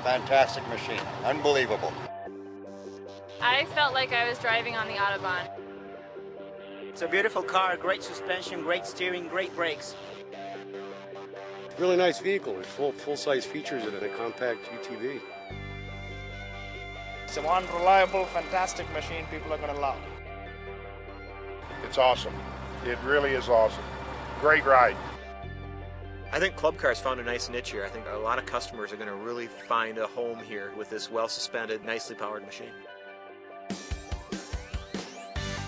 Fantastic machine. Unbelievable. I felt like I was driving on the Autobahn. It's a beautiful car, great suspension, great steering, great brakes. Really nice vehicle with full-size features in it, a compact UTV. It's a one reliable, fantastic machine people are going to love. It's awesome. It really is awesome. Great ride. I think Club Cars found a nice niche here. I think a lot of customers are going to really find a home here with this well-suspended, nicely powered machine.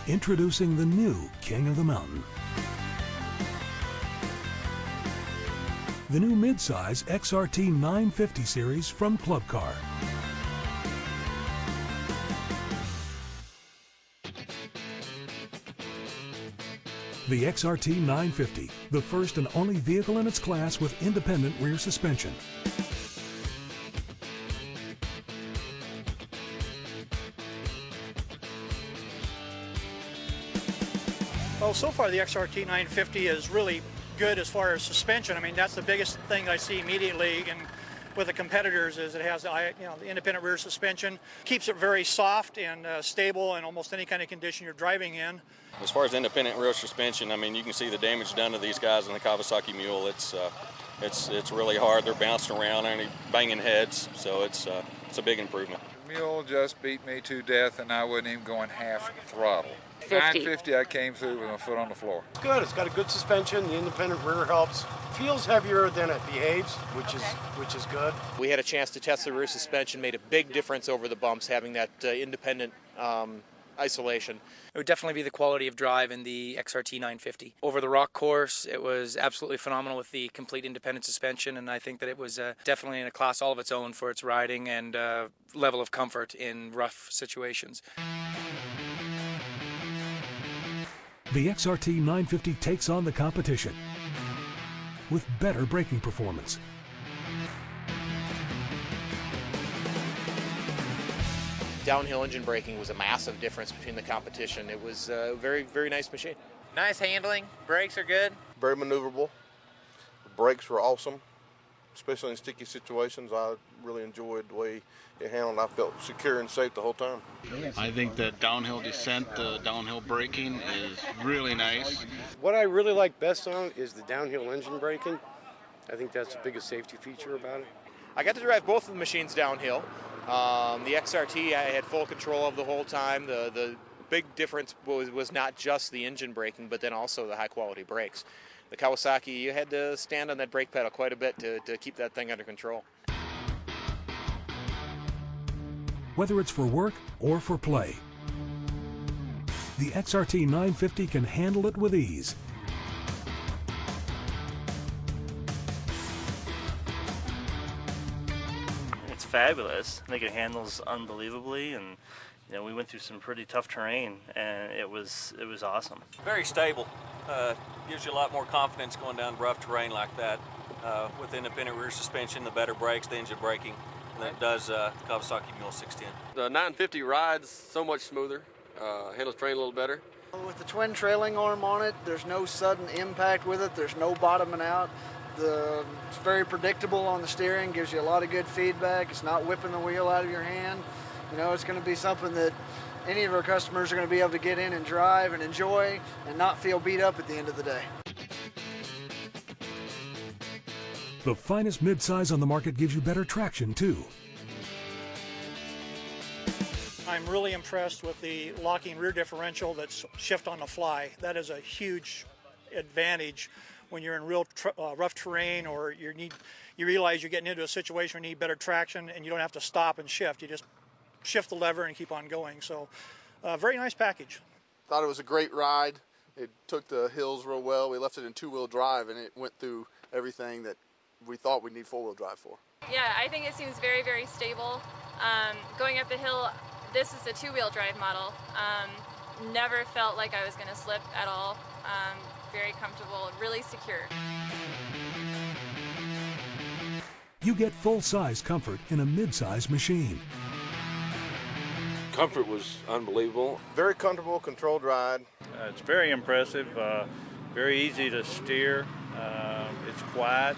Introducing the new King of the Mountain. The new midsize XRT 950 series from Club Car. The XRT 950, the first and only vehicle in its class with independent rear suspension. Well, so far the XRT 950 is really good as far as suspension. I mean, that's the biggest thing I see immediately with the competitors is it has the independent rear suspension. Keeps it very soft and stable in almost any kind of condition you're driving in. As far as independent rear suspension, I mean, you can see the damage done to these guys in the Kawasaki Mule. It's really hard. They're bouncing around and banging heads, so it's a big improvement. The Mule just beat me to death, and I wasn't even going half throttle. 950, I came through with my foot on the floor. It's good. It's got a good suspension. The independent rear helps. Feels heavier than it behaves, which is good. We had a chance to test the rear suspension, made a big difference over the bumps, having that independent isolation. It would definitely be the quality of drive in the XRT 950. Over the rock course, it was absolutely phenomenal with the complete independent suspension, and I think that it was definitely in a class all of its own for its riding and level of comfort in rough situations. The XRT 950 takes on the competition with better braking performance. Downhill engine braking was a massive difference between the competition. It was a very, very nice machine. Nice handling, brakes are good. Very maneuverable. The brakes were awesome, especially in sticky situations. I really enjoyed the way it handled. I felt secure and safe the whole time. I think that downhill descent, downhill braking is really nice. What I really like best on it is the downhill engine braking. I think that's the biggest safety feature about it. I got to drive both of the machines downhill. The XRT I had full control of the whole time. The big difference was not just the engine braking, but then also the high quality brakes. The Kawasaki, you had to stand on that brake pedal quite a bit to keep that thing under control. Whether it's for work or for play, the XRT 950 can handle it with ease. It's fabulous. I think it handles unbelievably, and we went through some pretty tough terrain, and it was awesome. Very stable. Gives you a lot more confidence going down rough terrain like that. With independent rear suspension, the better brakes, the engine braking, than it does the Kawasaki Mule 610. The 950 rides so much smoother, handles terrain a little better. With the twin trailing arm on it, there's no sudden impact with it, there's no bottoming out. It's very predictable on the steering, gives you a lot of good feedback. It's not whipping the wheel out of your hand. It's going to be something that any of our customers are going to be able to get in and drive and enjoy and not feel beat up at the end of the day. The finest midsize on the market gives you better traction too. I'm really impressed with the locking rear differential that's shift on the fly. That is a huge advantage when you're in real rough terrain, or you realize you're getting into a situation where you need better traction and you don't have to stop and shift. You just shift the lever and keep on going. So very nice package. Thought it was a great ride. It took the hills real well. We left it in two-wheel drive, and it went through everything that we thought we'd need four-wheel drive for. Yeah, I think it seems very, very stable. Going up the hill, this is a two-wheel drive model. Never felt like I was going to slip at all. Very comfortable, really secure. You get full-size comfort in a mid-size machine. Comfort was unbelievable. Very comfortable, controlled ride. It's very impressive, very easy to steer. It's quiet,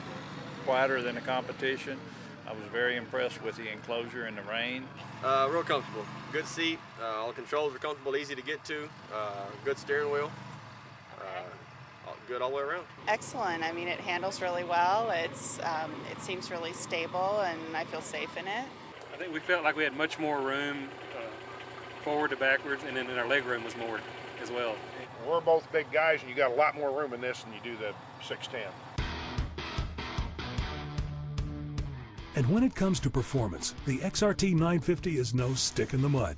quieter than the competition. I was very impressed with the enclosure in the rain. Real comfortable. Good seat. All the controls are comfortable, easy to get to. Good steering wheel. Good all the way around. Excellent. I mean, it handles really well. It seems really stable, and I feel safe in it. I think we felt like we had much more room forward to backwards, and then our leg room was more as well. We're both big guys, and you got a lot more room in this than you do the 610. And when it comes to performance, the XRT 950 is no stick in the mud.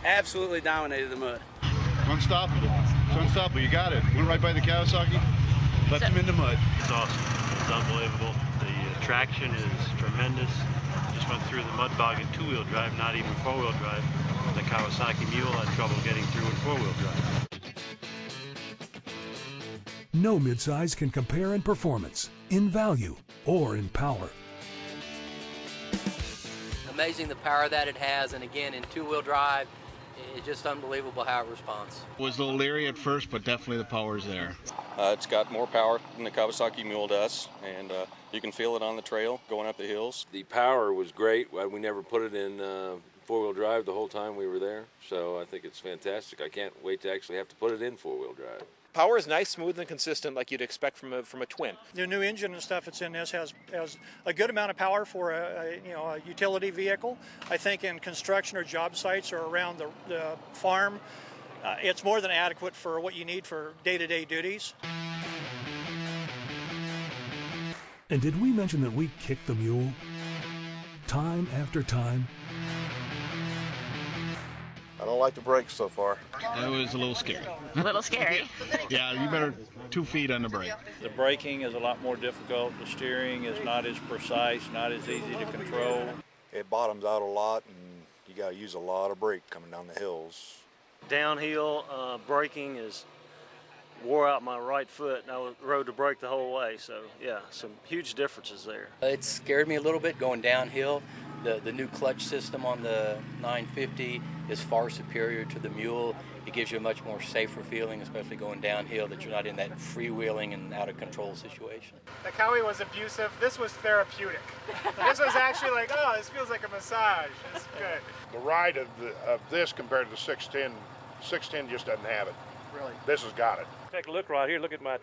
Absolutely dominated the mud. Unstoppable. It's unstoppable. You got it. Went right by the Kawasaki, left him in the mud. It's awesome. It's unbelievable. The traction is tremendous. Just went through the mud bog in two-wheel drive, not even four-wheel drive. The Kawasaki Mule had trouble getting through in four-wheel drive. No midsize can compare in performance, in value, or in power. Amazing the power that it has, and again, in two-wheel drive, it's just unbelievable how it responds. Was a little leery at first, but definitely the power's there. It's got more power than the Kawasaki Mule does, and you can feel it on the trail going up the hills. The power was great. We never put it in four-wheel drive the whole time we were there, so I think it's fantastic. I can't wait to actually have to put it in four-wheel drive. Power is nice, smooth, and consistent like you'd expect from a twin. The new engine and stuff that's in this has a good amount of power for a utility vehicle. I think in construction or job sites or around the farm, it's more than adequate for what you need for day-to-day duties. And did we mention that we kicked the mule? Time after time. I don't like the brakes so far. It was a little scary. A little scary. Yeah, you better 2 feet on the brake. The braking is a lot more difficult. The steering is not as precise, not as easy to control. It bottoms out a lot, and you got to use a lot of brake coming down the hills. Downhill braking wore out my right foot, and I rode the brake the whole way. So yeah, some huge differences there. It scared me a little bit going downhill. The new clutch system on the 950 is far superior to the Mule. It gives you a much more safer feeling, especially going downhill, that you're not in that freewheeling and out of control situation. The Caye was abusive. This was therapeutic. This was actually like, oh, this feels like a massage. It's good. The ride of this compared to the 610, 610 just doesn't have it. Really? This has got it. Take a look right here. Look at my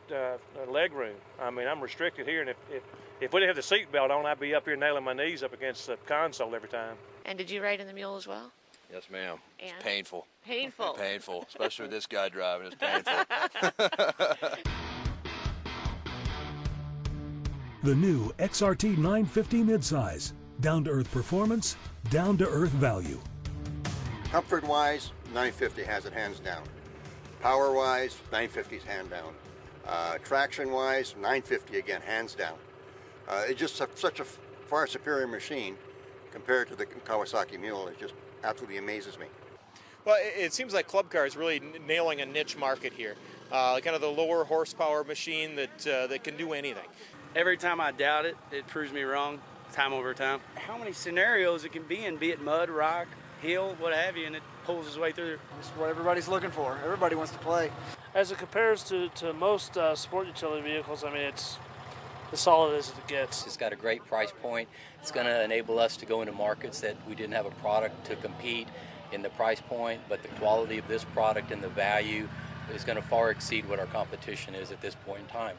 leg room. I mean, I'm restricted here, and if we didn't have the seat belt on, I'd be up here nailing my knees up against the console every time. And did you ride in the Mule as well? Yes, ma'am. It's And? painful. Painful. Painful, especially with this guy driving. It's painful. The new XRT 950 midsize. Down-to-earth performance, down-to-earth value. Comfort-wise, 950 has it hands down. Power-wise, 950's hand down. Traction-wise, 950 again, hands down. It's just such a far superior machine compared to the Kawasaki Mule. It just absolutely amazes me. Well, it seems like Club Car is really nailing a niche market here. Kind of the lower horsepower machine that can do anything. Every time I doubt it, it proves me wrong, time over time. How many scenarios it can be in, be it mud, rock, hill, what have you, and it pulls its way through. That's what everybody's looking for. Everybody wants to play. As it compares to most sport utility vehicles, I mean, it's as solid as it gets. It's got a great price point. It's going to enable us to go into markets that we didn't have a product to compete in the price point, but the quality of this product and the value is going to far exceed what our competition is at this point in time.